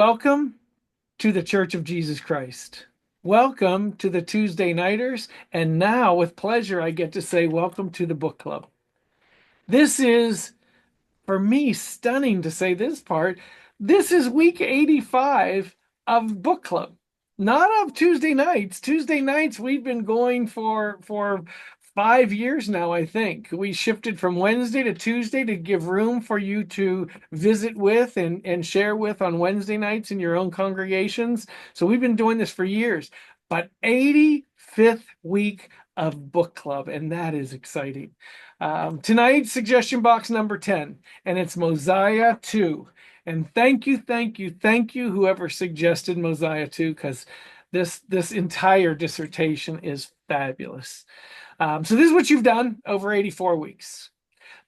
Welcome to the Church of Jesus Christ. Welcome to the Tuesday Nighters. And now, with pleasure, I get to say welcome to the book club. This is, for me, stunning to say this part. This is week 85 of book club, not of Tuesday nights. Tuesday nights we've been going for 5 years now, I think. We shifted from Wednesday to Tuesday to give room for you to visit with and share with on Wednesday nights in your own congregations. So we've been doing this for years, but 85th week of book club, and that is exciting. Tonight's suggestion box number 10, and it's Mosiah 2. And thank you, whoever suggested Mosiah 2, because this entire dissertation is fabulous. So this is what you've done over 84 weeks.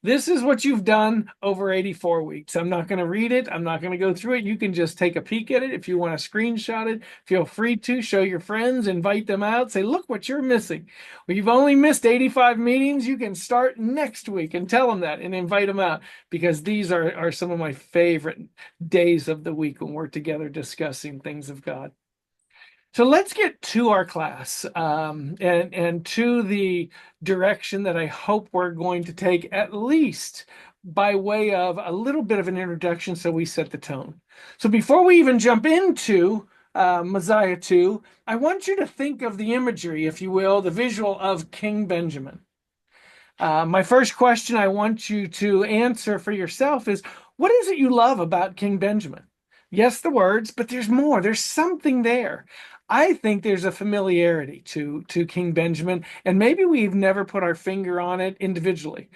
This is what you've done over 84 weeks. I'm not going to read it. I'm not going to go through it. You can just take a peek at it. If you want to screenshot it, feel free to show your friends, invite them out, say, look what you're missing. We've only missed 85 meetings. You can start next week and tell them that and invite them out, because these are some of my favorite days of the week when we're together discussing things of God. So let's get to our class and to the direction that I hope we're going to take, at least by way of a little bit of an introduction, so we set the tone. So before we even jump into Mosiah 2, I want you to think of the imagery, if you will, the visual of King Benjamin. My first question I want you to answer for yourself is, what is it you love about King Benjamin? Yes, the words, but there's more. There's something there. I think there's a familiarity to King Benjamin, and maybe we've never put our finger on it individually.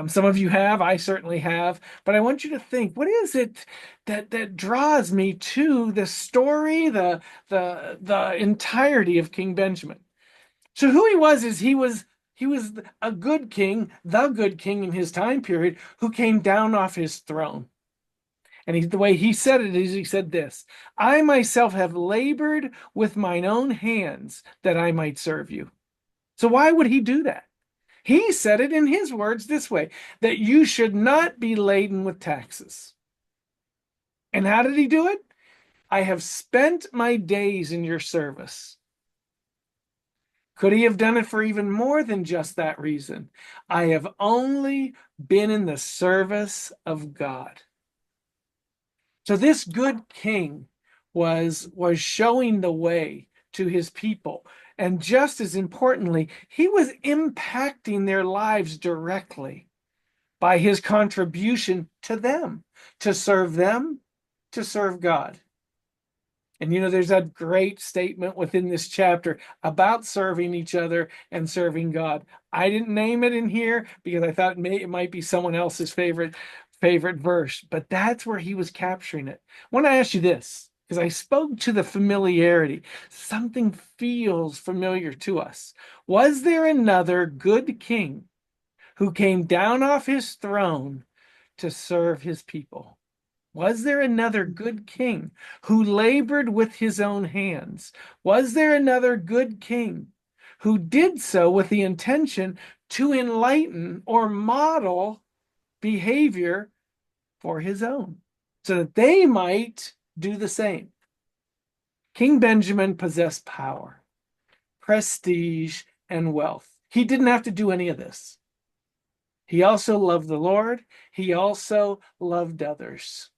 Some of you have, I certainly have, but I want you to think, what is it that draws me to the story, the entirety of King Benjamin? So who he was is he was a good king, the good king in his time period, who came down off his throne. And the way he said it is, he said this: I myself have labored with mine own hands that I might serve you. So why would he do that? He said it in his words this way, that you should not be laden with taxes. And how did he do it? I have spent my days in your service. Could he have done it for even more than just that reason? I have only been in the service of God. So this good king was showing the way to his people. And just as importantly, he was impacting their lives directly by his contribution to them, to serve God. And there's that great statement within this chapter about serving each other and serving God. I didn't name it in here because I thought it might be someone else's favorite verse, but that's where he was capturing it. I want to ask you this, because I spoke to the familiarity. Something feels familiar to us. Was there another good king who came down off his throne to serve his people? Was there another good king who labored with his own hands? Was there another good king who did so with the intention to enlighten or model behavior for his own, so that they might do the same? King Benjamin possessed power, prestige, and wealth. He didn't have to do any of this. He also loved the Lord. He also loved others.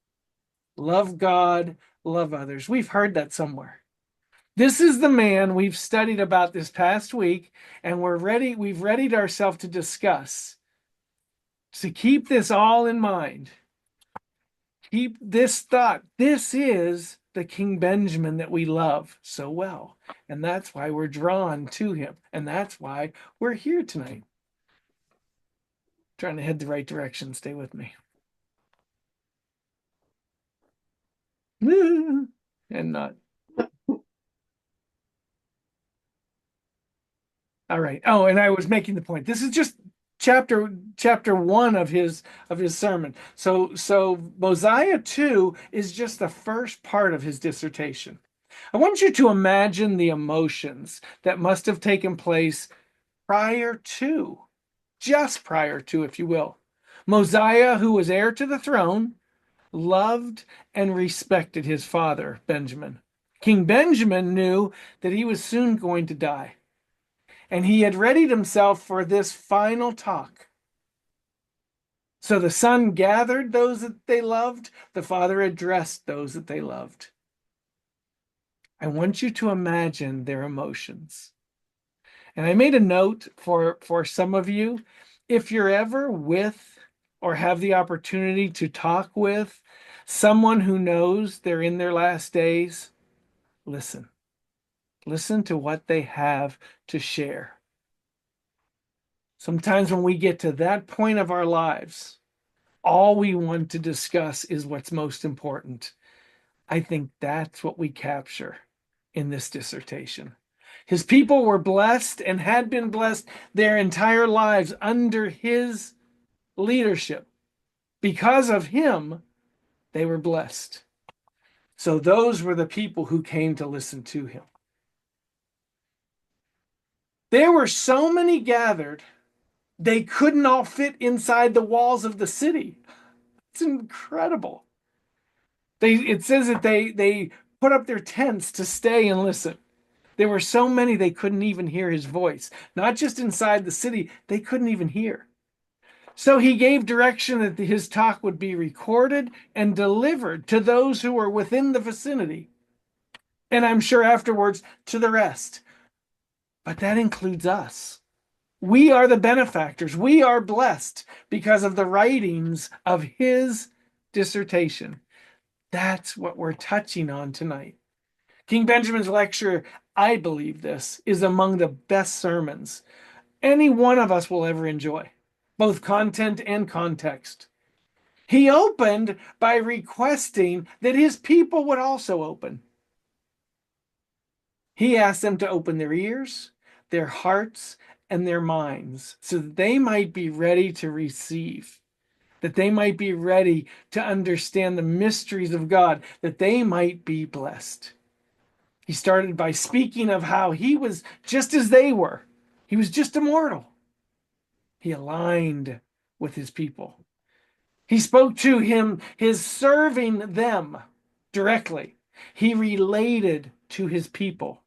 Love God, love others. We've heard that somewhere. This is the man we've studied about this past week, and we've readied ourselves to discuss. So keep this all in mind. Keep this thought. This is the King Benjamin that we love so well. And that's why we're drawn to him. And that's why we're here tonight. Trying to head the right direction. Stay with me. And not. All right. Oh, and I was making the point. This is just chapter 1 of his sermon. So Mosiah 2 is just the first part of his dissertation. I want you to imagine the emotions that must have taken place just prior to, if you will. Mosiah, who was heir to the throne, loved and respected his father, Benjamin. King Benjamin knew that he was soon going to die, and he had readied himself for this final talk. So the son gathered those that they loved, the father addressed those that they loved. I want you to imagine their emotions. And I made a note for some of you. If you're ever with or have the opportunity to talk with someone who knows they're in their last days, listen. Listen to what they have to share. Sometimes when we get to that point of our lives, all we want to discuss is what's most important. I think that's what we capture in this dissertation. His people were blessed and had been blessed their entire lives under his leadership. Because of him, they were blessed. So those were the people who came to listen to him. There were so many gathered, they couldn't all fit inside the walls of the city. It's incredible. It says that they put up their tents to stay and listen. There were so many they couldn't even hear his voice. Not just inside the city, they couldn't even hear. So he gave direction that his talk would be recorded and delivered to those who were within the vicinity. And I'm sure afterwards to the rest. But that includes us. We are the benefactors. We are blessed because of the writings of his dissertation. That's what we're touching on tonight. King Benjamin's lecture, I believe this, is among the best sermons any one of us will ever enjoy, both content and context. He opened by requesting that his people would also open. He asked them to open their ears, their hearts, and their minds so that they might be ready to receive, that they might be ready to understand the mysteries of God, that they might be blessed. He started by speaking of how he was just as they were. He was just a mortal. He aligned with his people. He spoke to him, his serving them directly. He related to his people.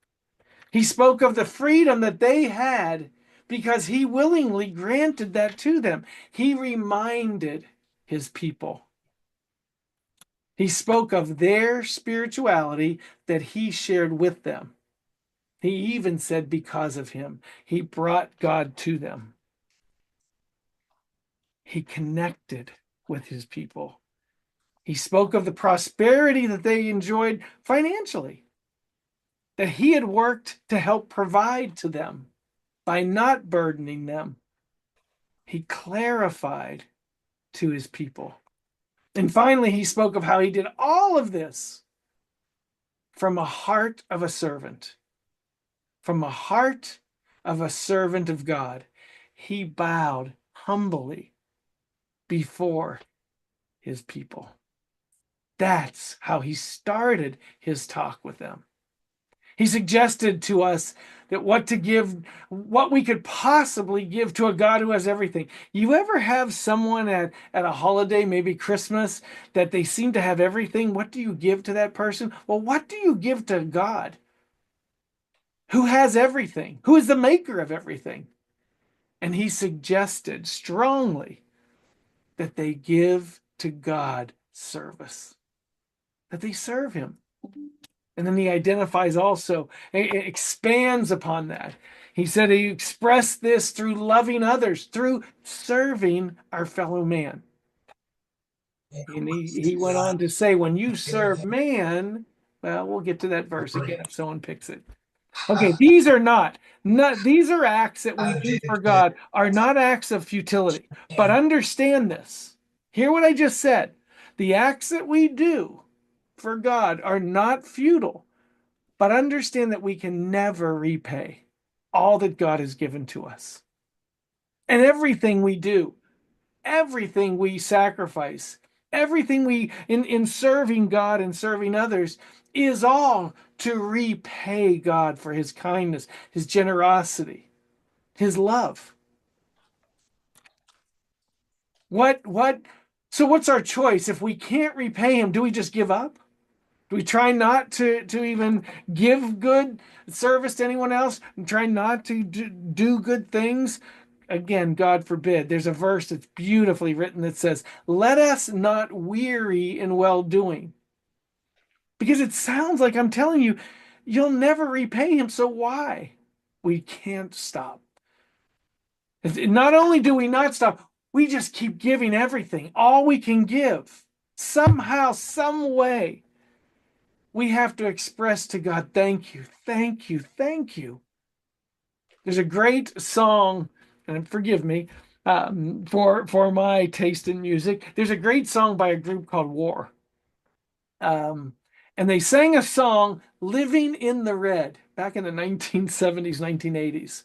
He spoke of the freedom that they had because he willingly granted that to them. He reminded his people. He spoke of their spirituality that he shared with them. He even said because of him, he brought God to them. He connected with his people. He spoke of the prosperity that they enjoyed financially, that he had worked to help provide to them by not burdening them. He clarified to his people. And finally, he spoke of how he did all of this from a heart of a servant. From a heart of a servant of God. He bowed humbly before his people. That's how he started his talk with them. He suggested to us that what we could possibly give to a God who has everything. You ever have someone at a holiday, maybe Christmas, that they seem to have everything? What do you give to that person? Well, what do you give to God who has everything, who is the maker of everything? And he suggested strongly that they give to God service, that they serve him. And then he identifies also, expands upon that. He said he expressed this through loving others, through serving our fellow man. And he went on to say, when you serve man, well, we'll get to that verse again if someone picks it. Okay, these are these are acts that we do for God, are not acts of futility. But understand this. Hear what I just said. The acts that we do for God are not futile. But understand that we can never repay all that God has given to us. And everything we do, everything we sacrifice, everything we in serving God and serving others is all to repay God for his kindness, his generosity, his love. What So what's our choice? If we can't repay him, do we just give up? Do we try not to even give good service to anyone else and try not to do good things? Again, God forbid. There's a verse that's beautifully written that says, "Let us not weary in well doing." Because it sounds like I'm telling you, you'll never repay him. So why? We can't stop. Not only do we not stop, we just keep giving everything, all we can give. Somehow, some way, we have to express to God, thank you, thank you, thank you. There's a great song, and forgive me for my taste in music. There's a great song by a group called War. And they sang a song, Living in the Red, back in the 1970s, 1980s.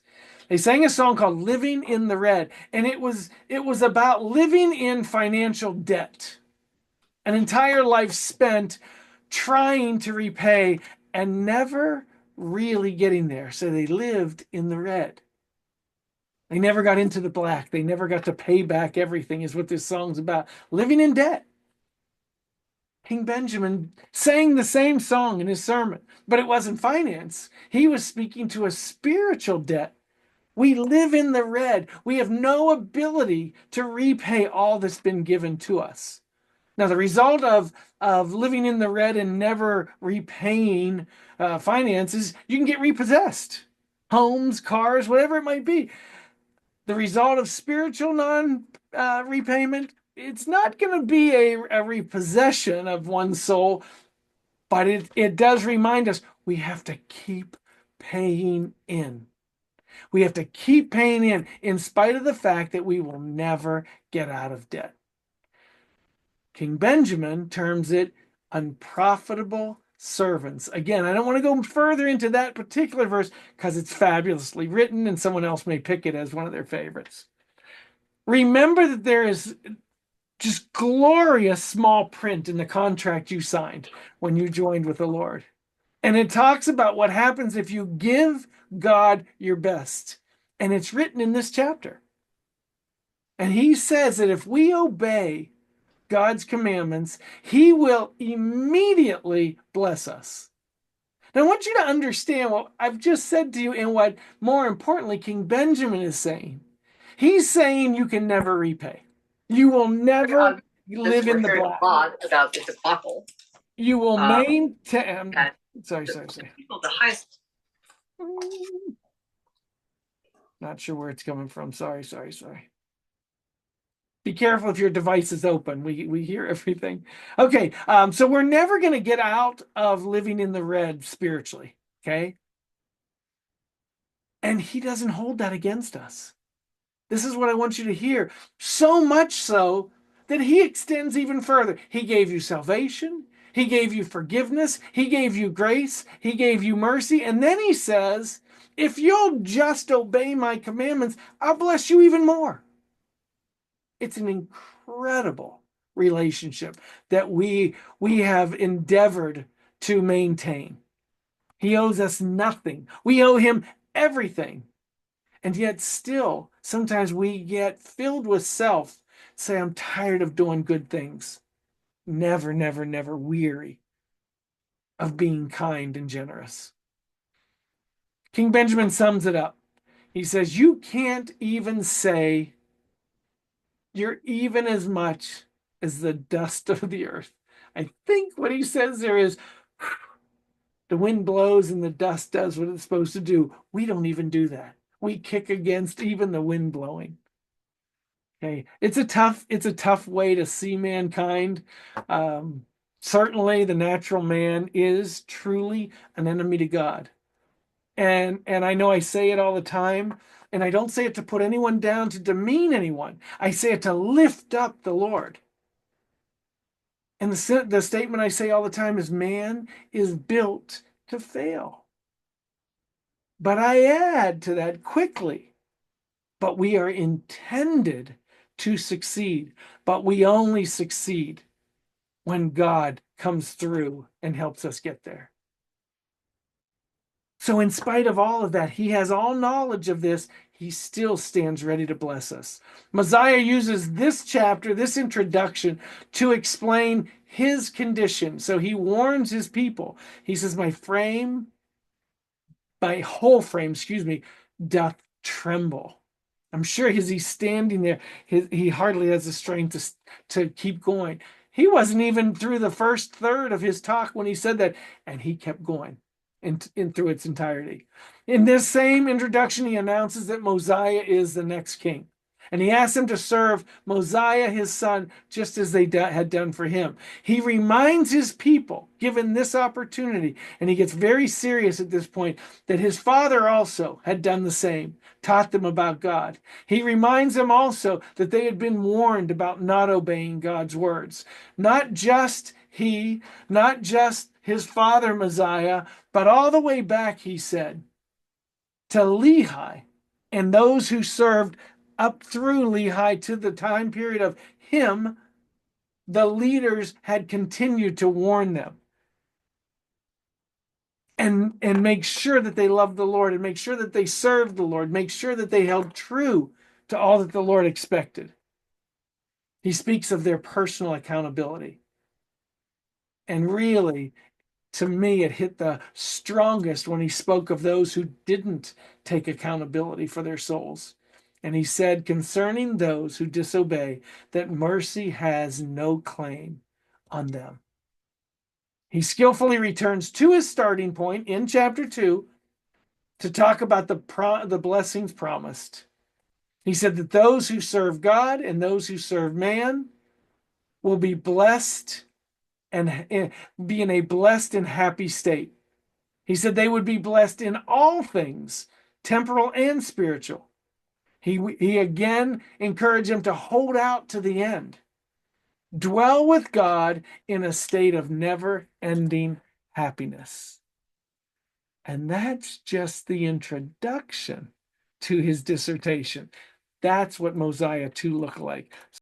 They sang a song called Living in the Red, and it was about living in financial debt. An entire life spent trying to repay and never really getting there. So they lived in the red. They never got into the black. They never got to pay back everything, is what this song's about. Living in debt. King Benjamin sang the same song in his sermon, but it wasn't finance. He was speaking to a spiritual debt. We live in the red. We have no ability to repay all that's been given to us. Now, the result of living in the red and never repaying finances, you can get repossessed. Homes, cars, whatever it might be. The result of spiritual non-repayment, it's not going to be a repossession of one's soul, but it does remind us we have to keep paying in. We have to keep paying in spite of the fact that we will never get out of debt. King Benjamin terms it unprofitable servants. Again, I don't want to go further into that particular verse because it's fabulously written and someone else may pick it as one of their favorites. Remember that there is just glorious small print in the contract you signed when you joined with the Lord. And it talks about what happens if you give God your best. And it's written in this chapter. And he says that if we obey God's commandments, he will immediately bless us. Now, I want you to understand what I've just said to you and what, more importantly, King Benjamin is saying. He's saying you can never repay. You will never live in the black. About the debacle. You will maintain. Sorry. People, the highest. Not sure where it's coming from. Sorry. Be careful if your device is open. We hear everything. Okay, so we're never going to get out of living in the red spiritually, okay? And he doesn't hold that against us. This is what I want you to hear. So much so that he extends even further. He gave you salvation. He gave you forgiveness. He gave you grace. He gave you mercy. And then he says, if you'll just obey my commandments, I'll bless you even more. It's an incredible relationship that we have endeavored to maintain. He owes us nothing. We owe him everything. And yet still, sometimes we get filled with self, say, I'm tired of doing good things. Never weary of being kind and generous. King Benjamin sums it up. He says, you can't even say you're even as much as the dust of the earth. I think what he says there is the wind blows and the dust does what it's supposed to do. We don't even do that. We kick against even the wind blowing. Okay, it's a tough way to see mankind. Certainly, the natural man is truly an enemy to God, and I know I say it all the time, and I don't say it to put anyone down, to demean anyone. I say it to lift up the Lord. And the statement I say all the time is, man is built to fail. But I add to that quickly, but we are intended to succeed. But we only succeed when God comes through and helps us get there. So in spite of all of that, he has all knowledge of this. he still stands ready to bless us. Mosiah uses this chapter, this introduction, to explain his condition. So he warns his people. He says, my whole frame, doth tremble. I'm sure as he's standing there, he hardly has the strength to keep going. He wasn't even through the first third of his talk when he said that, and he kept going in through its entirety. In this same introduction, he announces that Mosiah is the next king. And he asks him to serve Mosiah, his son, just as they had done for him. He reminds his people, given this opportunity, and he gets very serious at this point, that his father also had done the same, taught them about God. He reminds them also that they had been warned about not obeying God's words. Not just his father Mosiah, but all the way back, he said, to Lehi and those who served up through Lehi to the time period of him, the leaders had continued to warn them and make sure that they loved the Lord and make sure that they served the Lord, make sure that they held true to all that the Lord expected. He speaks of their personal accountability. And really, to me, it hit the strongest when he spoke of those who didn't take accountability for their souls. And he said, concerning those who disobey, that mercy has no claim on them. He skillfully returns to his starting point in chapter 2 to talk about the blessings promised. He said that those who serve God and those who serve man will be blessed and be in a blessed and happy state. He said they would be blessed in all things, temporal and spiritual. He again encouraged them to hold out to the end. Dwell with God in a state of never-ending happiness. And that's just the introduction to his dissertation. That's what Mosiah 2 looked like.